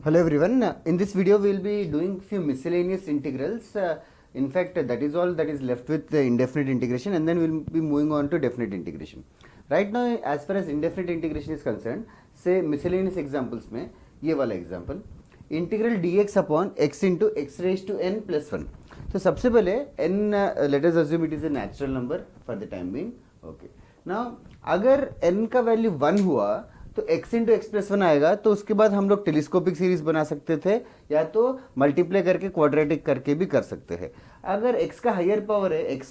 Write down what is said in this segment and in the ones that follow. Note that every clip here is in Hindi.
Hello everyone. In this video we will be doing few miscellaneous integrals. In fact, that is all that is left with the indefinite integration, and then we will be moving on to definite integration. Right now, as far as indefinite integration is concerned, say miscellaneous examples में ये वाला example integral dx upon x into x raised to n plus 1. तो सबसे पहले n, let us assume it is a natural number for the time being. Okay. Now अगर n का वैल्यू 1 हुआ तो x इंटू एक्स प्लस 1 आएगा, तो उसके बाद हम लोग टेलीस्कोपिक सीरीज बना सकते थे या तो मल्टीप्लाई करके क्वाड्रेटिक करके भी कर सकते हैं. अगर x का हायर पावर है x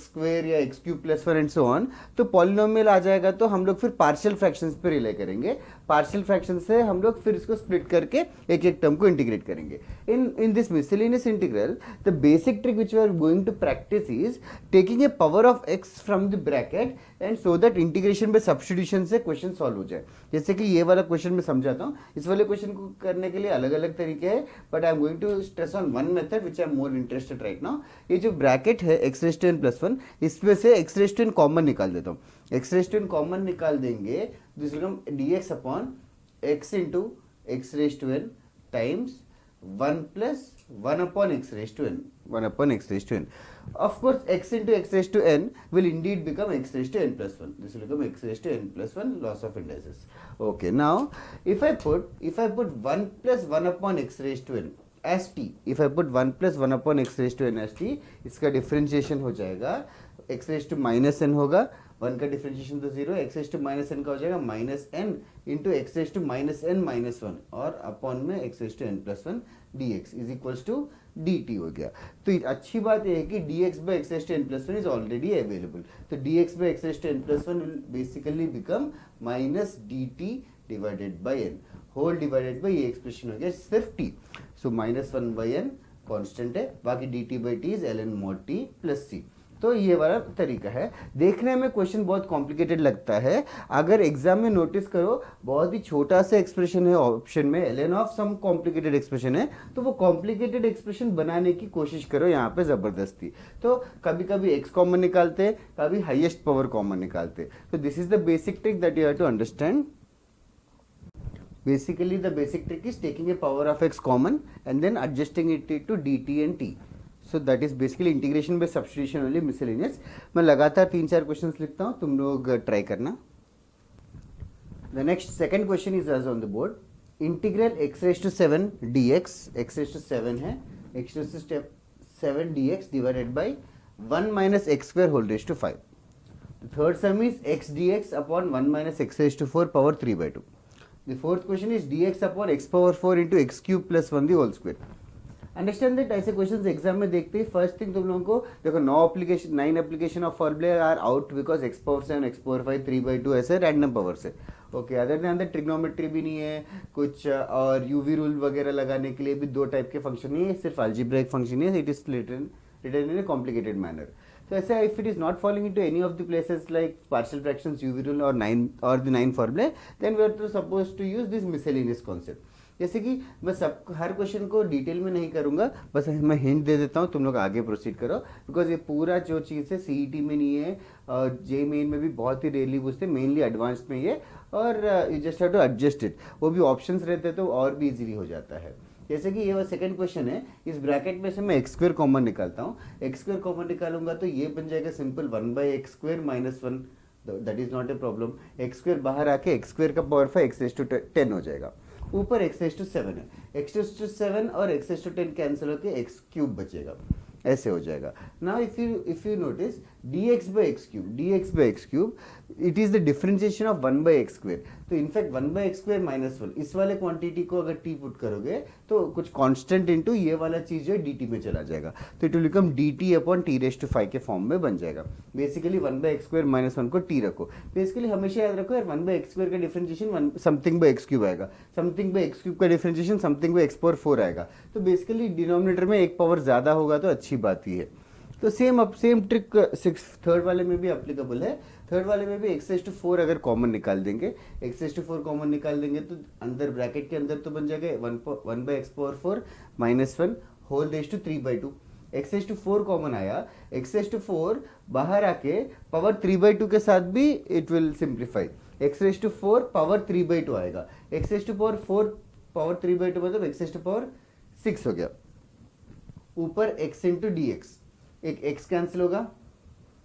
स्क्वायर या x cube plus 1 and so on, तो पॉलिनोमियल आ जाएगा. तो हम लोग फिर पार्शियल फ्रैक्शंस पे रिले करेंगे. पार्शियल फ्रैक्शन से हम लोग फिर इसको स्प्लिट करके एक एक टर्म को इंटीग्रेट करेंगे. In this miscellaneous integral the basic trick which we are going to practice is taking a power of x from the bracket and so that integration by substitution से क्वेश्चन सॉल्व हो जाए. जैसे कि ये वाला क्वेश्चन मैं समझाता हूँ. इस वाले क्वेश्चन को करने के लिए अलग अलग तरीके हैं, but I am going to stress on one method which I am more interested right now. ये जो ब्रैकेट है x raise to n plus 1, इसमें से x raise to n common निकाल देता हूँ. x raise to n common निकाल देंगे, this will become dx upon x into x raise to n times 1 plus 1 upon x raised to n. 1 upon x raised to n. Of course, x into x raised to n will indeed become x raised to n plus 1. This will become x raised to n plus 1, loss of indices. Okay, now if I put 1 plus 1 upon x raised to n as t, if I put 1 plus 1 upon x raised to n as t, इसका डिफरेंशिएशन हो जाएगा x raised to minus n होगा. 1 का डिफरेंशिएशन तो 0, x raised to minus n का हो जाएगा minus n into x raised to minus n minus 1 और अपॉन में x raised to n plus 1 dx is equals to dt हो गया. तो अच्छी बात यह है कि dx by x raised to n plus 1 is already available. तो dx by x raised to n plus 1 will basically become minus dt divided by n whole divided by ये एक्सप्रेशन हो गया सिर्फ t. So minus 1 by n constant है, बाकी dt by t is ln mod t plus c. तो ये वाला तरीका है. देखने में क्वेश्चन बहुत कॉम्प्लिकेटेड लगता है. अगर एग्जाम में नोटिस करो, बहुत ही छोटा सा एक्सप्रेशन है ऑप्शन में, ln of some complicated expression है, तो वो कॉम्प्लिकेटेड एक्सप्रेशन बनाने की कोशिश करो यहाँ पे जबरदस्ती. तो कभी कभी x कॉमन निकालते, कभी हाईएस्ट पावर कॉमन निकालते. तो this is the basic trick that you have to understand. Basically, the basic trick is taking a power of x common and then adjusting it to dt and t. So that is basically integration by substitution only miscellaneous. मैं लगातार 3-4 क्वेश्चंस लिखता हूँ, तुम लोग ट्राई करना. The next second question is as on the board. Integral x raised to 7 dx, x raised to 7 है, x raised to 7 dx divided by 1 minus x square whole raised to 5. The third sum is x dx upon 1 minus x raised to 4 power 3 by 2. The fourth question is dx upon x power 4 into x cube plus 1 the whole square. Understand that ऐसे क्वेश्चंस एग्जाम में देखते ही फर्स्ट थिंग तुम लोगों को देखो 9 एप्लीकेशन ऑफ फॉर्मूले are out because x power 7 x power 5 3 by 2 ऐसे रैंडम पावर से. Okay, other than that trigonometry भी नहीं है कुछ, और यूवी रूल वगैरह लगाने के लिए भी 2 टाइप के फंक्शन नहीं है, सिर्फ अलजेब्रिक फंक्शन है. It is written in a complicated manner. So ऐसे if it is not falling into any of the places like partial fractions, UV rule or the 9 formulae, then we are supposed to use this miscellaneous concept. जैसे कि मैं सब हर क्वेश्चन को डिटेल में नहीं करूंगा, बस मैं हिंट दे देता हूँ, तुम लोग आगे प्रोसीड करो. बिकॉज ये पूरा जो चीज़ है सीईटी में नहीं है, जे मेन में भी बहुत ही रेयरली पूछते, मेनली एडवांस्ड में ये, और you just have to adjust it. वो भी ऑप्शंस रहते तो और भी इजीली हो जाता है. जैसे कि ये सेकंड क्वेश्चन है, इस ब्रैकेट में से मैं एक्स स्क्वायर कॉमन निकालता हूँ. एक्स स्क्वायर कॉमन निकालूंगा तो ये बन जाएगा simple 1 by x square minus 1. That is not a problem. X square बाहर आके एक्स स्क्वायर का पावर 5 x रेज़ टू 10 हो जाएगा. ऊपर x रेज़ टू 7 है, x रेज़ टू 7 और x रेज़ टू 10 कैंसिल होकर x क्यूब बचेगा, ऐसे हो जाएगा. Now if you notice dx by x cube it is the differentiation of 1 by x square. तो in fact 1 by x square minus 1 इस वाले क्वांटिटी को अगर t पुट करोगे तो कुछ कांस्टेंट इनटू ये वाला चीज जो है dt में चला जाएगा. तो it will become dt upon t raise to 5 के फॉर्म में बन जाएगा. Basically 1 by x square minus 1 को t रखो. बेसिकली हमेशा याद रखो यार, 1 by x स्क्वायर का differentiation something by x cube आएगा, समथिंग by x क्यूब का differentiation something by x power 4 आएगा. तो बेसिकली डिनोमिनेटर में एक पावर ज्यादा होगा तो अच्छी बात ही है. तो सेम ट्रिक थर्ड वाले में भी एप्लीकेबल है. थर्ड वाले में भी x रेज़ टू 4 अगर कॉमन निकाल देंगे, x रेज़ टू 4 कॉमन निकाल देंगे तो अंदर ब्रैकेट के अंदर तो बन जाएगा 1 by x power 4 minus 1 whole raise to 3 by 2. x raise to 4 common आया, x रेज़ टू 4 बाहर आके पावर 3 by 2 के साथ भी it will simplify. x raise to 4 power 3 by 2 आएगा. x raise to power 4 power 3/2 मतलब x रेज टू पावर 6 हो गया, ऊपर x इंटू डी एक्स, एक x कैंसिल होगा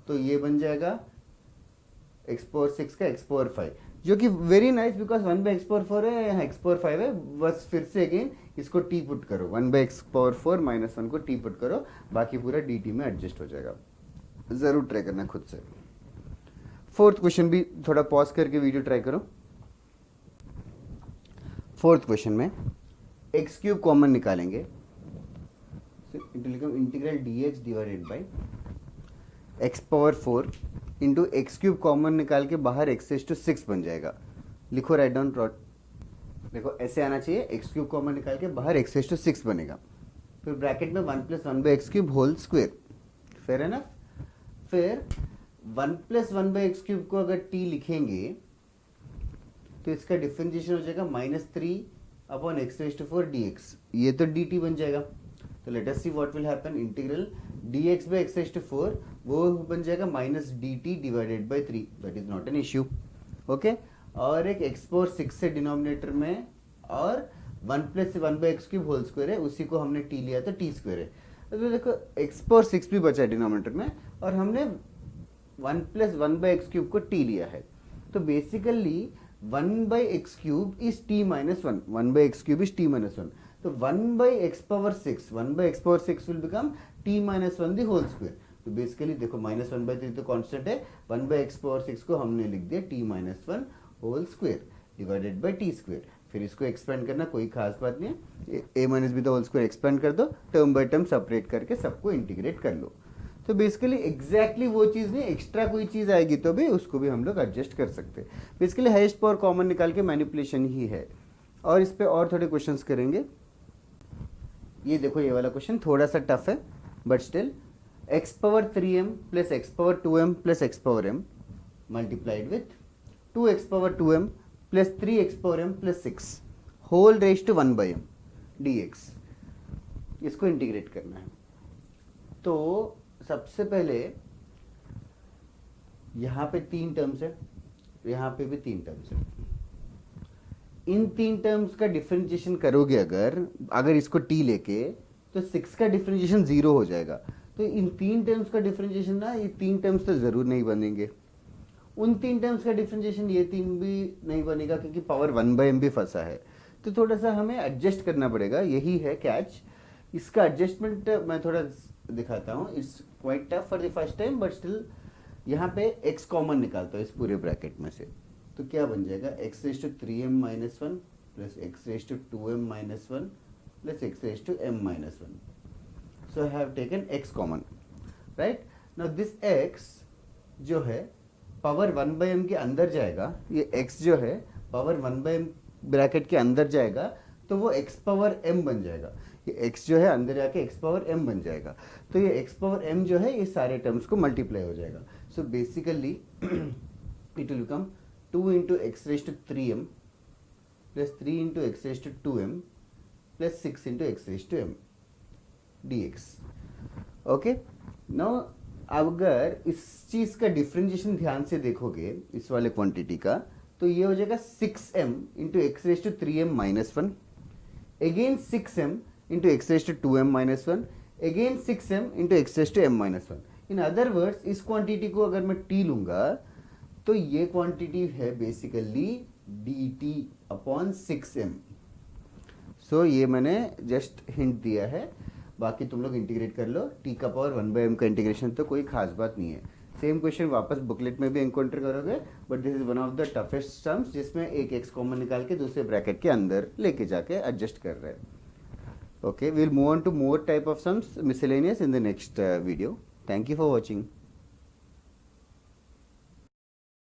तो ये बन जाएगा x पावर 6 का x पावर 5, जो कि very nice because 1/x power 4 है, यहाँ x पावर 5 है, बस फिर से अगेन इसको t पुट करो, 1/x पावर 4 माइनस 1 को t पुट करो, बाकी पूरा dt में एडजस्ट हो जाएगा। जरूर ट्राई करना खुद से। फोर्थ क्वेश्चन भी थोड़ा पॉज करके वीडियो ट्राई करो। फोर्थ क्वेश्चन में एक्स क्यूब कॉमन निकालेंगे, integral dx divided by x power 4 into x cube common निकाल के बाहर x रेज टू 6 बन जाएगा। लिखो, राइट डाउन प्लॉट, देखो ऐसे आना चाहिए, एक्स क्यूब कॉमन निकाल के बाहर x रेज टू 6 बनेगा, फिर ब्रैकेट में 1 + 1/x cube whole square, fair है ना। फिर 1 + 1/x क्यूब को अगर t लिखेंगे तो इसका डिफरेंशिएशन हो जाएगा -3/x4 dx, ये तो dt बन जाएगा। तो let us see what will happen, integral dx/x4 वो बन जाएगा -dt divided by 3, that is not an issue, okay. और एक x पावर 6 से डिनोमिनेटर में, और 1 + 1/x क्यूब होल स्क्वायर है, उसी को हमने t लिया तो t स्क्वायर है। तो देखो x पावर 6 भी बचा है डिनोमिनेटर में, और हमने 1 + 1/x क्यूब को t लिया है, तो basically 1/x cube is t - 1, 1/x cube is t - 1, तो 1/x power 6 will become t - 1 the whole square. तो बेसिकली देखो -1/3 तो कांस्टेंट है, 1/x पावर 6 को हमने लिख दिया t - 1 whole square divided by t square. फिर इसको एक्सपेंड करना कोई खास बात नहीं है, a - b the whole square expand कर दो, टर्म बाय टर्म सेपरेट करके सबको इंटीग्रेट कर लो। तो बेसिकली एग्जैक्टली वो चीज़ नहीं, एक्स्ट्रा कोई चीज़ आएगी तो भी उसको भी हम लोग एडजस्ट कर सकते हैं। बेसिकली हाईएस्ट पावर कॉमन निकाल के मैनिपुलेशन ही है, और इस पे और थोड़े क्वेश्चंस करेंगे। ये देखो, ये वाला क्वेश्चन थोड़ा सा टफ है but still, x power 3m plus x power 2m plus x power m multiplied with 2x power 2m plus 3x power m plus 6 whole raise to 1/m dx, इसको इंटीग्रेट करना है। तो सबसे पहले यहाँ पे 3 टर्म्स है, यहाँ पे भी 3 टर्म्स है, इन 3 टर्म्स का डिफरेंशिएशन करोगे अगर इसको t लेके, तो 6 का डिफरेंशिएशन 0 हो जाएगा। तो इन 3 टर्म्स का डिफरेंशिएशन ना, ये 3 टर्म्स तो जरूर नहीं बनेंगे, उन 3 टर्म्स का डिफरेंशिएशन ये 3 भी नहीं बनेगा, क्योंकि पावर 1/m भी फंसा है। तो थोड़ा सा हमें एडजस्ट करना पड़ेगा, यही है कैच। इसका एडजस्टमेंट मैं थोड़ा दिखाता हूँ, it's quite tough for the first time but still. यहाँ पे x कॉमन निकालता हूँ इस पूरे ब्रैकेट में से, तो क्या बन जाएगा, x raise to 3m - 1 plus x raise to 2m - 1 plus x raise to m - 1। So I have taken x common, right. Now this x जो है पावर 1/m के अंदर जाएगा, ये x जो है पावर 1/m ब्रैकेट के अंदर जाएगा, तो वो x पावर m बन जाएगा। ये x जो है अंदर जाके x पावर m बन जाएगा, तो ये x पावर m जो है ये सारे टर्म्स को मल्टीप्लाई हो जाएगा। So basically it will become 2 × x raise to 3m plus 3 × x raise to 2m plus 6 × x raise to m dx, okay. Now अगर इस चीज का डिफरेंशिएशन ध्यान से देखोगे, इस वाले क्वांटिटी का, तो ये हो जाएगा 6m × x raise to 3m - 1, again 6m × x raise to 2m - 1, again 6m × x raise to m - 1। In other words, इस क्वांटिटी को अगर मैं t लूंगा तो ये क्वांटिटी है बेसिकली dt अपॉन 6m। सो ये मैंने जस्ट हिंट दिया है, बाकी तुम लोग इंटीग्रेट कर लो। t का पावर 1/m का इंटीग्रेशन तो कोई खास बात नहीं है। सेम क्वेश्चन वापस बुकलेट में भी एनकाउंटर करोगे, but this is one of the toughest sums, जिसमें एक x कॉमन निकाल के दूसरे ब्रैकेट के अंदर लेके जाके एडजस्ट कर रहे हैं। Okay, we will move on to more type of sums miscellaneous in the next video. Thank you for watching.